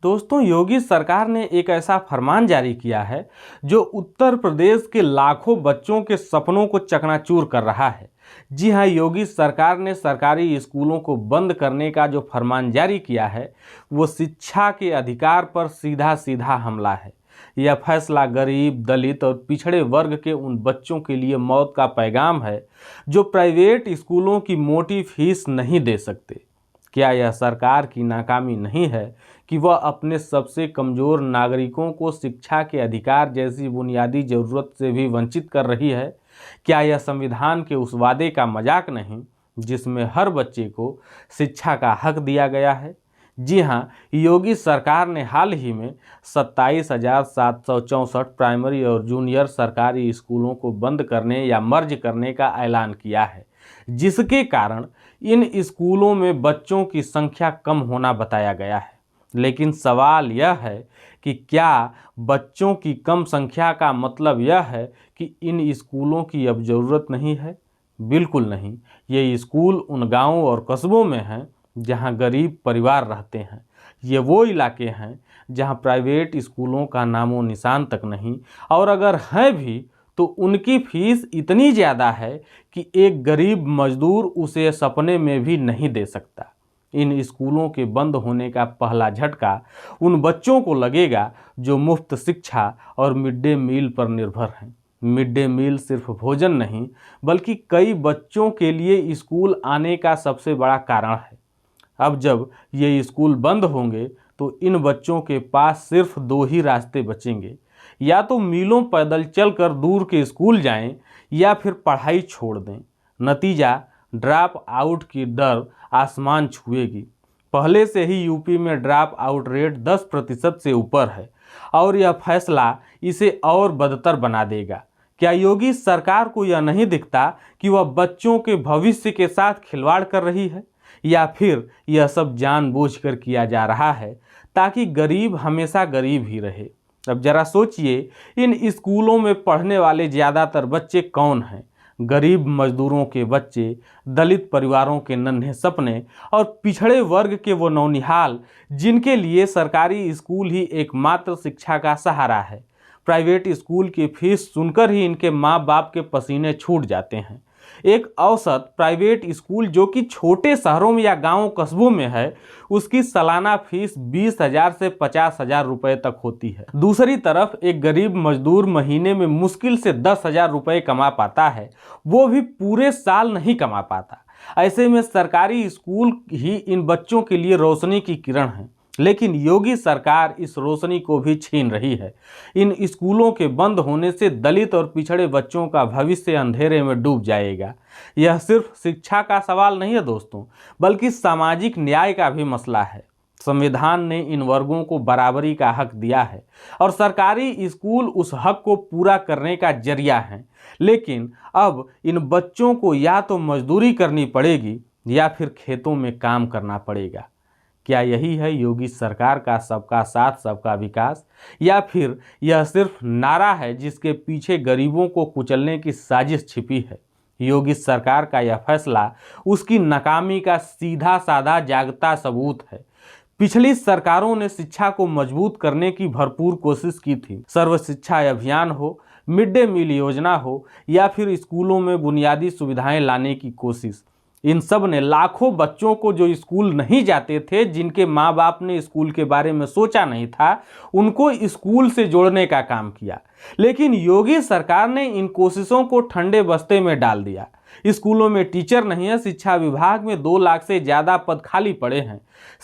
दोस्तों, योगी सरकार ने एक ऐसा फरमान जारी किया है जो उत्तर प्रदेश के लाखों बच्चों के सपनों को चकनाचूर कर रहा है। जी हां, योगी सरकार ने सरकारी स्कूलों को बंद करने का जो फरमान जारी किया है वो शिक्षा के अधिकार पर सीधा सीधा हमला है। यह फैसला गरीब, दलित और पिछड़े वर्ग के उन बच्चों के लिए मौत का पैगाम है जो प्राइवेट स्कूलों की मोटी फीस नहीं दे सकते। क्या यह सरकार की नाकामी नहीं है कि वह अपने सबसे कमज़ोर नागरिकों को शिक्षा के अधिकार जैसी बुनियादी ज़रूरत से भी वंचित कर रही है? क्या यह संविधान के उस वादे का मजाक नहीं जिसमें हर बच्चे को शिक्षा का हक दिया गया है? जी हाँ, योगी सरकार ने हाल ही में 27,764 प्राइमरी और जूनियर सरकारी स्कूलों को बंद करने या मर्ज करने का ऐलान किया है, जिसके कारण इन स्कूलों में बच्चों की संख्या कम होना बताया गया है। लेकिन सवाल यह है कि क्या बच्चों की कम संख्या का मतलब यह है कि इन स्कूलों की अब ज़रूरत नहीं है? बिल्कुल नहीं। ये स्कूल उन गांवों और कस्बों में हैं जहां गरीब परिवार रहते हैं। ये वो इलाके हैं जहां प्राइवेट स्कूलों का नामो निशान तक नहीं, और अगर हैं भी तो उनकी फीस इतनी ज़्यादा है कि एक गरीब मजदूर उसे सपने में भी नहीं दे सकता। इन स्कूलों के बंद होने का पहला झटका उन बच्चों को लगेगा जो मुफ्त शिक्षा और मिड डे मील पर निर्भर हैं। मिड डे मील सिर्फ भोजन नहीं, बल्कि कई बच्चों के लिए स्कूल आने का सबसे बड़ा कारण है। अब जब ये स्कूल बंद होंगे तो इन बच्चों के पास सिर्फ दो ही रास्ते बचेंगे, या तो मीलों पैदल चलकर दूर के स्कूल जाएं या फिर पढ़ाई छोड़ दें। नतीजा ड्रॉप आउट की दर आसमान छुएगी। पहले से ही यूपी में ड्रॉप आउट रेट 10% से ऊपर है और यह फैसला इसे और बदतर बना देगा। क्या योगी सरकार को यह नहीं दिखता कि वह बच्चों के भविष्य के साथ खिलवाड़ कर रही है, या फिर यह सब जानबूझकर किया जा रहा है ताकि गरीब हमेशा गरीब ही रहे? अब जरा सोचिए, इन स्कूलों में पढ़ने वाले ज़्यादातर बच्चे कौन हैं? गरीब मजदूरों के बच्चे, दलित परिवारों के नन्हे सपने और पिछड़े वर्ग के वो नौनिहाल जिनके लिए सरकारी स्कूल ही एकमात्र शिक्षा का सहारा है। प्राइवेट स्कूल की फीस सुनकर ही इनके माँ बाप के पसीने छूट जाते हैं। एक औसत प्राइवेट स्कूल जो कि छोटे शहरों में या गांवों कस्बों में है, उसकी सालाना फीस 20,000 से 50,000 रुपए तक होती है। दूसरी तरफ एक गरीब मजदूर महीने में मुश्किल से 10,000 रुपए कमा पाता है, वो भी पूरे साल नहीं कमा पाता। ऐसे में सरकारी स्कूल ही इन बच्चों के लिए रोशनी की किरण है, लेकिन योगी सरकार इस रोशनी को भी छीन रही है। इन स्कूलों के बंद होने से दलित और पिछड़े बच्चों का भविष्य अंधेरे में डूब जाएगा। यह सिर्फ शिक्षा का सवाल नहीं है दोस्तों, बल्कि सामाजिक न्याय का भी मसला है। संविधान ने इन वर्गों को बराबरी का हक दिया है और सरकारी स्कूल उस हक को पूरा करने का जरिया है। लेकिन अब इन बच्चों को या तो मजदूरी करनी पड़ेगी या फिर खेतों में काम करना पड़ेगा। क्या यही है योगी सरकार का सबका साथ सबका विकास, या फिर यह सिर्फ नारा है जिसके पीछे गरीबों को कुचलने की साजिश छिपी है? योगी सरकार का यह फैसला उसकी नाकामी का सीधा साधा जागता सबूत है। पिछली सरकारों ने शिक्षा को मजबूत करने की भरपूर कोशिश की थी। सर्व शिक्षा अभियान हो, मिड डे मील योजना हो, या फिर स्कूलों में बुनियादी सुविधाएं लाने की कोशिश, इन सब ने लाखों बच्चों को जो स्कूल नहीं जाते थे, जिनके माँ बाप ने स्कूल के बारे में सोचा नहीं था, उनको स्कूल से जोड़ने का काम किया। लेकिन योगी सरकार ने इन कोशिशों को ठंडे बस्ते में डाल दिया। स्कूलों में टीचर नहीं है, शिक्षा विभाग में 2 लाख से ज़्यादा पद खाली पड़े हैं।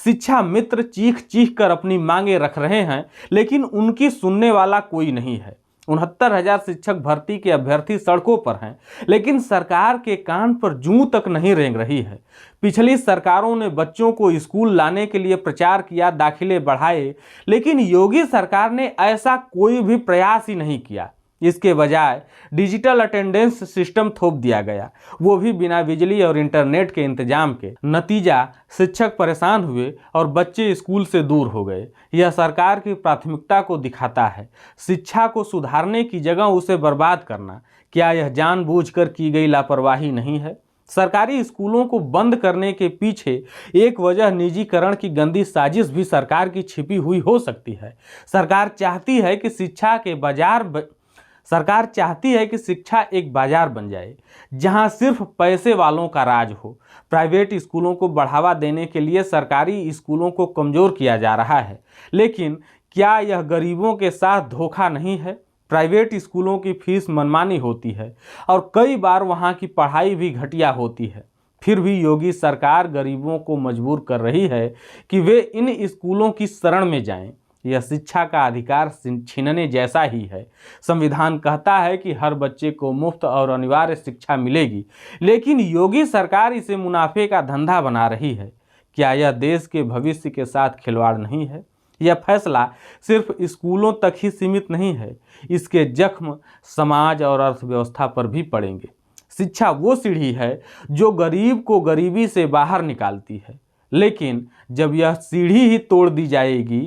शिक्षा मित्र चीख चीख कर अपनी मांगे रख रहे हैं, लेकिन उनकी सुनने वाला कोई नहीं है। 69,000 शिक्षक भर्ती के अभ्यर्थी सड़कों पर हैं, लेकिन सरकार के कान पर जूं तक नहीं रेंग रही है। पिछली सरकारों ने बच्चों को स्कूल लाने के लिए प्रचार किया, दाखिले बढ़ाए, लेकिन योगी सरकार ने ऐसा कोई भी प्रयास ही नहीं किया। इसके बजाय डिजिटल अटेंडेंस सिस्टम थोप दिया गया, वो भी बिना बिजली और इंटरनेट के इंतजाम के। नतीजा, शिक्षक परेशान हुए और बच्चे स्कूल से दूर हो गए। यह सरकार की प्राथमिकता को दिखाता है, शिक्षा को सुधारने की जगह उसे बर्बाद करना। क्या यह जानबूझकर की गई लापरवाही नहीं है? सरकारी स्कूलों को बंद करने के पीछे एक वजह निजीकरण की गंदी साजिश भी सरकार की छिपी हुई हो सकती है। सरकार चाहती है कि शिक्षा एक बाजार बन जाए, जहां सिर्फ पैसे वालों का राज हो। प्राइवेट स्कूलों को बढ़ावा देने के लिए सरकारी स्कूलों को कमजोर किया जा रहा है, लेकिन क्या यह गरीबों के साथ धोखा नहीं है? प्राइवेट स्कूलों की फीस मनमानी होती है और कई बार वहां की पढ़ाई भी घटिया होती है। फिर भी योगी सरकार गरीबों को मजबूर कर रही है कि वे इन स्कूलों की शरण में जाएं। यह शिक्षा का अधिकार छीनने जैसा ही है। संविधान कहता है कि हर बच्चे को मुफ्त और अनिवार्य शिक्षा मिलेगी, लेकिन योगी सरकार इसे मुनाफे का धंधा बना रही है। क्या यह देश के भविष्य के साथ खिलवाड़ नहीं है? यह फैसला सिर्फ स्कूलों तक ही सीमित नहीं है, इसके जख्म समाज और अर्थव्यवस्था पर भी पड़ेंगे। शिक्षा वो सीढ़ी है जो गरीब को गरीबी से बाहर निकालती है, लेकिन जब यह सीढ़ी ही तोड़ दी जाएगी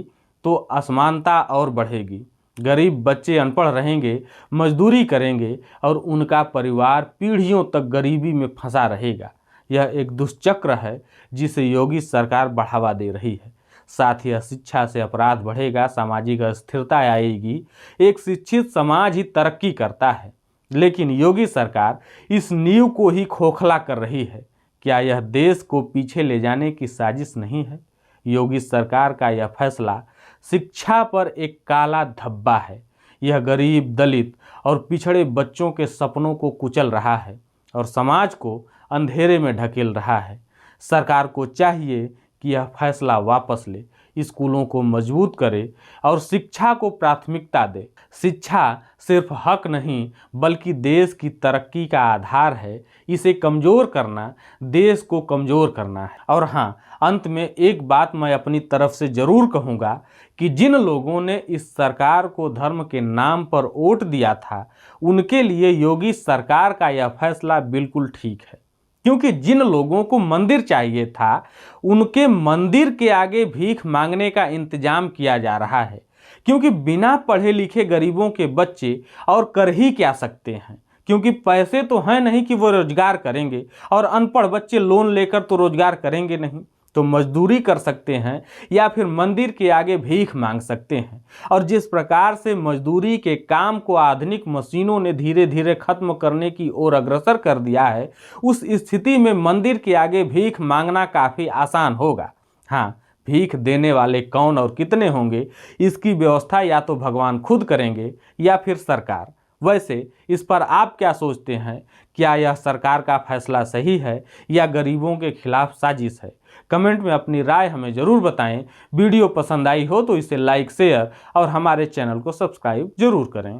तो असमानता और बढ़ेगी। गरीब बच्चे अनपढ़ रहेंगे, मजदूरी करेंगे और उनका परिवार पीढ़ियों तक गरीबी में फंसा रहेगा। यह एक दुष्चक्र है जिसे योगी सरकार बढ़ावा दे रही है। साथ ही शिक्षा से अपराध बढ़ेगा, सामाजिक अस्थिरता आएगी। एक शिक्षित समाज ही तरक्की करता है, लेकिन योगी सरकार इस नींव को ही खोखला कर रही है। क्या यह देश को पीछे ले जाने की साजिश नहीं है? योगी सरकार का यह फैसला शिक्षा पर एक काला धब्बा है। यह गरीब, दलित और पिछड़े बच्चों के सपनों को कुचल रहा है और समाज को अंधेरे में ढकेल रहा है। सरकार को चाहिए कि यह फैसला वापस ले, स्कूलों को मजबूत करे और शिक्षा को प्राथमिकता दे। शिक्षा सिर्फ हक नहीं बल्कि देश की तरक्की का आधार है। इसे कमज़ोर करना देश को कमज़ोर करना है। और हाँ, अंत में एक बात मैं अपनी तरफ से ज़रूर कहूँगा कि जिन लोगों ने इस सरकार को धर्म के नाम पर वोट दिया था, उनके लिए योगी सरकार का यह फैसला बिल्कुल ठीक है। क्योंकि जिन लोगों को मंदिर चाहिए था, उनके मंदिर के आगे भीख मांगने का इंतजाम किया जा रहा है। क्योंकि बिना पढ़े लिखे गरीबों के बच्चे और कर ही क्या सकते हैं, क्योंकि पैसे तो हैं नहीं कि वो रोजगार करेंगे, और अनपढ़ बच्चे लोन लेकर तो रोजगार करेंगे नहीं, तो मजदूरी कर सकते हैं या फिर मंदिर के आगे भीख मांग सकते हैं। और जिस प्रकार से मजदूरी के काम को आधुनिक मशीनों ने धीरे धीरे खत्म करने की ओर अग्रसर कर दिया है, उस स्थिति में मंदिर के आगे भीख मांगना काफ़ी आसान होगा। हाँ, भीख देने वाले कौन और कितने होंगे, इसकी व्यवस्था या तो भगवान खुद करेंगे या फिर सरकार। वैसे इस पर आप क्या सोचते हैं? क्या यह सरकार का फैसला सही है या गरीबों के खिलाफ साजिश है? कमेंट में अपनी राय हमें ज़रूर बताएं। वीडियो पसंद आई हो तो इसे लाइक, शेयर और हमारे चैनल को सब्सक्राइब जरूर करें।